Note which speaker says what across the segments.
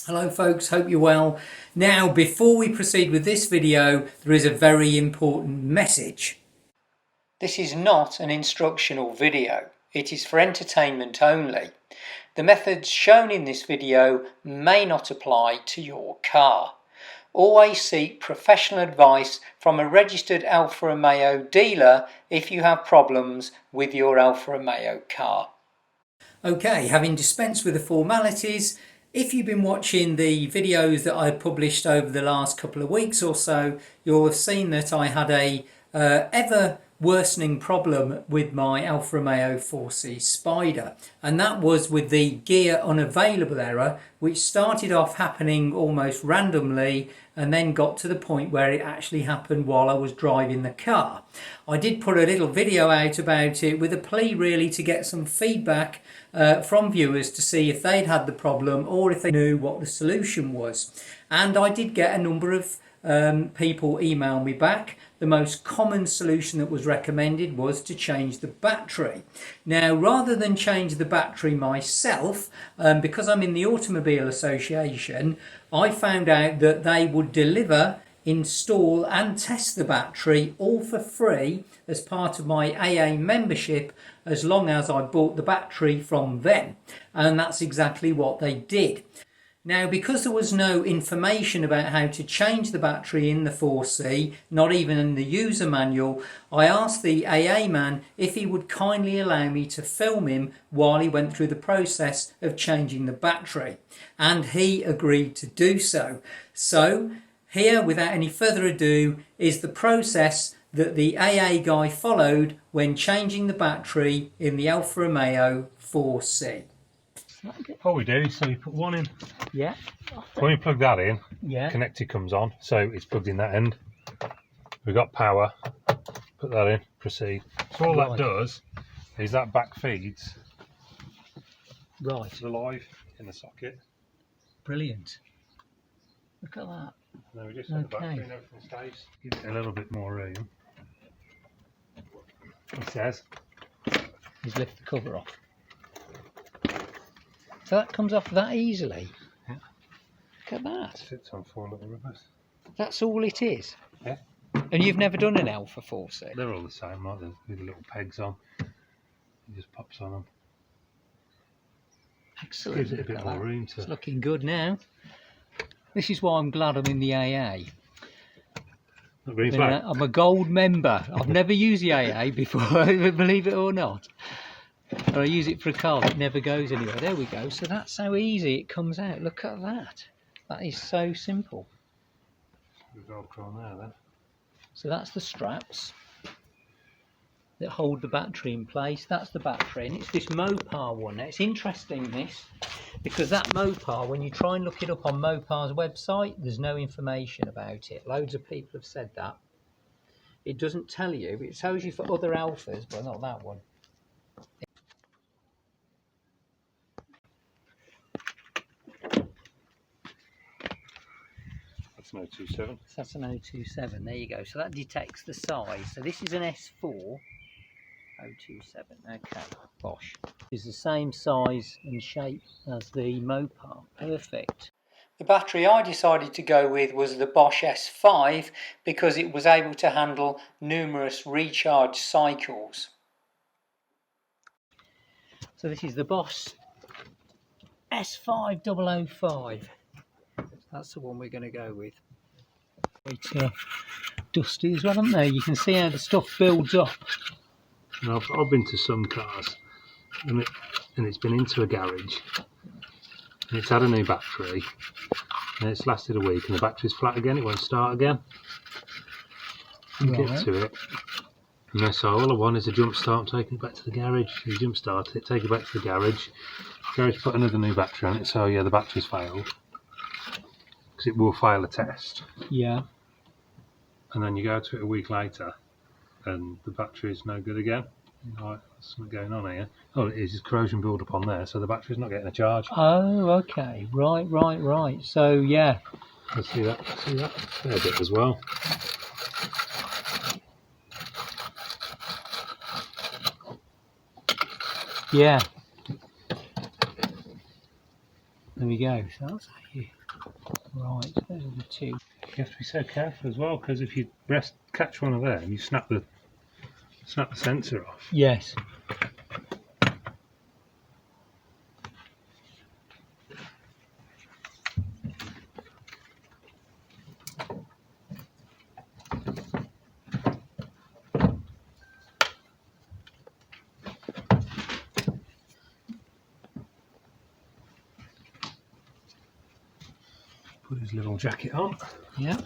Speaker 1: Hello folks, hope you're well. Now, before we proceed with this video, there is a very important message. This is not an instructional video. It is for entertainment only. The methods shown in this video may not apply to your car. Always seek professional advice from a registered Alfa Romeo dealer if you have problems with your Alfa Romeo car. Okay, having dispensed with the formalities, if you've been watching the videos that I've published over the last couple of weeks or so, you'll have seen that I had a ever worsening problem with my Alfa Romeo 4C Spider, and that was with the gear unavailable error, which started off happening almost randomly and then got to the point where it actually happened while I was driving the car. I did put a little video out about it with a plea really to get some feedback from viewers to see if they'd had the problem or if they knew what the solution was. And I did get a number of people email me back. The most common solution that was recommended was to change the battery. Now, rather than change the battery myself, because I'm in the Automobile Association, I found out that they would deliver, install and test the battery all for free as part of my AA membership, as long as I bought the battery from them. And that's exactly what they did. Now, because there was no information about how to change the battery in the 4C, not even in the user manual, I asked the AA man if he would kindly allow me to film him while he went through the process of changing the battery. And he agreed to do so. So, here, without any further ado, is the process that the AA guy followed when changing the battery in the Alfa Romeo 4C.
Speaker 2: What we do is, so you put one in.
Speaker 1: Yeah.
Speaker 2: When you plug that in,
Speaker 1: yeah,
Speaker 2: connector comes on, so it's plugged in that end. We've got power, put that in, proceed. So all that does is that back feeds to the live in the socket.
Speaker 1: Brilliant. Look at that.
Speaker 2: And then we just have the battery and everything stays. Give it a little bit more room. It says.
Speaker 1: Just lift the cover off. So that comes off that easily.
Speaker 2: Yeah.
Speaker 1: Look at that.
Speaker 2: It sits on 4 little rubbers.
Speaker 1: That's all it is.
Speaker 2: Yeah.
Speaker 1: And you've never done an Alfa 4C?
Speaker 2: They're all the same, right? With the little pegs on. It just pops on them.
Speaker 1: Excellent.
Speaker 2: Gives it a bit more room to.
Speaker 1: It's looking good now. This is why I'm glad I'm in the AA. I'm a gold member. I've never used the AA before, believe it or not. But I use it for a car that never goes anywhere. There we go. So that's how easy it comes out. Look at that. That is so simple. So that's the straps that hold the battery in place. That's the battery, and it's this Mopar one. Now, it's interesting, this, because that Mopar, when you try and look it up on Mopar's website, there's no information about it. Loads of people have said that. It doesn't tell you, but it tells you for other Alphas, but not that one.
Speaker 2: That's an 027.
Speaker 1: So that's an 027. There you go. So that detects the size. So this is an S4 027. Okay, Bosch. It's the same size and shape as the Mopar. Perfect. The battery I decided to go with was the Bosch S5 because it was able to handle numerous recharge cycles. So this is the Bosch S5 005. That's the one we're going to go with. Quite dusty as well, aren't they? You can see how the stuff builds up.
Speaker 2: I've been to some cars and it's been into a garage and it's had a new battery and it's lasted a week and the battery's flat again, it won't start again. You get to it and they say, all I want is a jump start, take it back to the garage. You jump start it, take it back to the garage put another new battery on it, so yeah, the battery's failed. Because it will fail a test.
Speaker 1: Yeah.
Speaker 2: And then you go to it a week later and the battery is no good again. Right, what's something going on here? Oh, it is, it's corrosion build up on there, so the battery's not getting a charge.
Speaker 1: Oh, okay. Right. So, yeah.
Speaker 2: Let's see that fair bit as well.
Speaker 1: Yeah. There we go. So that's how you. Right, those are the two.
Speaker 2: You have to be so careful as well, because if you catch one of them, you snap the sensor off.
Speaker 1: Yes.
Speaker 2: Put his little jacket on.
Speaker 1: Yeah.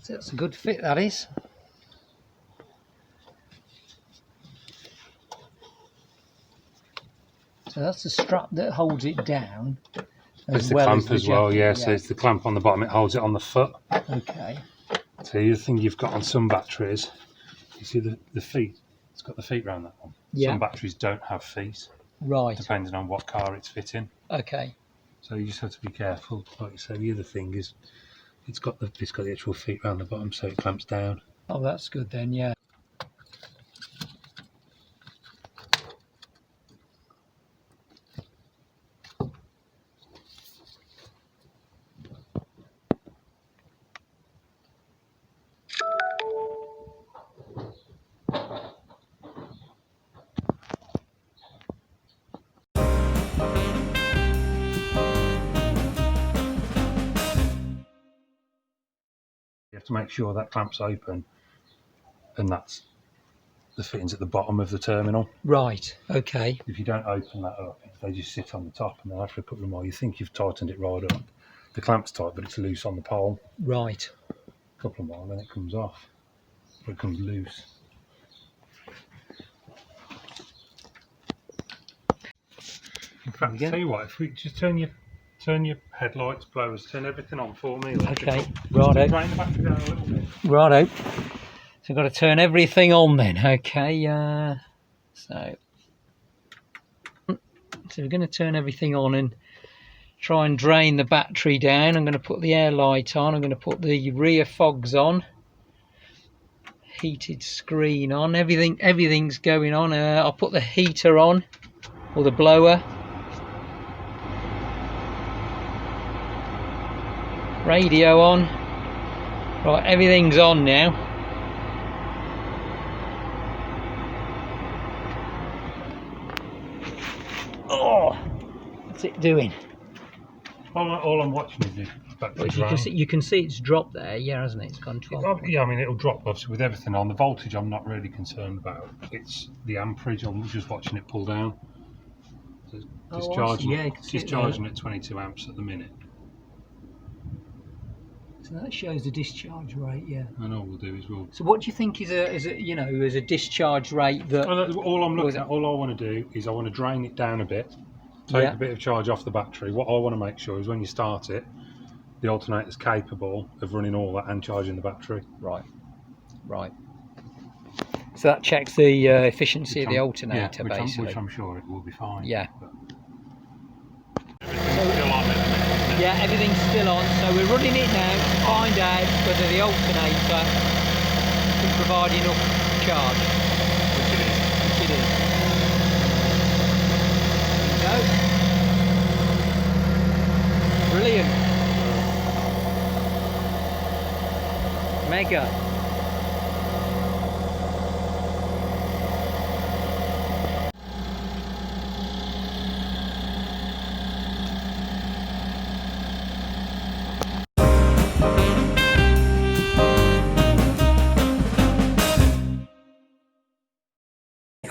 Speaker 1: That's a good fit, that is. So that's the strap that holds it down.
Speaker 2: It's the clamp as well, yeah. So it's the clamp on the bottom, it holds it on the foot.
Speaker 1: Okay.
Speaker 2: So the other thing you've got on some batteries, you see the feet, it's got the feet round that one.
Speaker 1: Yeah.
Speaker 2: Some batteries don't have feet.
Speaker 1: Right.
Speaker 2: Depending on what car it's fitting.
Speaker 1: Okay.
Speaker 2: So you just have to be careful. Like you say, the other thing is it's got the actual feet round the bottom, so it clamps down.
Speaker 1: Oh, that's good then, yeah.
Speaker 2: You have to make sure that clamp's open, and that's the fittings at the bottom of the terminal.
Speaker 1: Right, okay.
Speaker 2: If you don't open that up, they just sit on the top, and then after a couple of more, you think you've tightened it right up. The clamp's tight, but it's loose on the pole.
Speaker 1: Right.
Speaker 2: A couple of more, then it comes off, or it comes loose. In fact, tell you what, if we just turn your headlights, blowers, turn everything on for me.
Speaker 1: Okay, righto.
Speaker 2: Drain the battery down a little bit.
Speaker 1: Righto. So I've got to turn everything on then, okay. So we're going to turn everything on and try and drain the battery down. I'm going to put the air light on. I'm going to put the rear fogs on. Heated screen on. Everything's going on. I'll put the heater on, or the blower. Radio on. Right, everything's on now. Oh, what's it doing?
Speaker 2: All I'm watching is the battery drain.
Speaker 1: You can see it's dropped there, yeah, hasn't it? It's gone 12.
Speaker 2: Yeah, I mean it'll drop obviously with everything on. The voltage I'm not really concerned about. It's the amperage. I'm just watching it pull down. So it's discharging.
Speaker 1: Yeah,
Speaker 2: it's discharging at 22 amps at the minute.
Speaker 1: So that shows the discharge rate, yeah.
Speaker 2: And all we'll do is
Speaker 1: So what do you think is a discharge rate that?
Speaker 2: Well, all I want to do is I want to drain it down a bit, take a bit of charge off the battery. What I want to make sure is when you start it, the alternator's capable of running all that and charging the battery.
Speaker 1: Right. So that checks the efficiency of the alternator, basically.
Speaker 2: Which I'm sure it will be fine.
Speaker 1: Yeah.
Speaker 2: Yeah,
Speaker 1: everything's still on, so we're running it now to find out whether the alternator can provide enough charge.
Speaker 2: Which it is.
Speaker 1: There we go. Brilliant. Mega.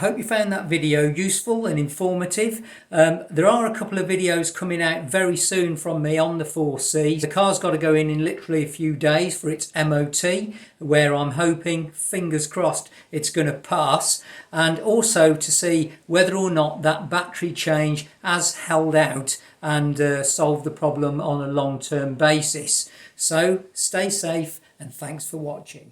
Speaker 1: hope you found that video useful and informative. There are a couple of videos coming out very soon from me on the 4C. The car's got to go in literally a few days for its MOT, where I'm hoping, fingers crossed, it's going to pass, and also to see whether or not that battery change has held out and solved the problem on a long-term basis. So stay safe and thanks for watching.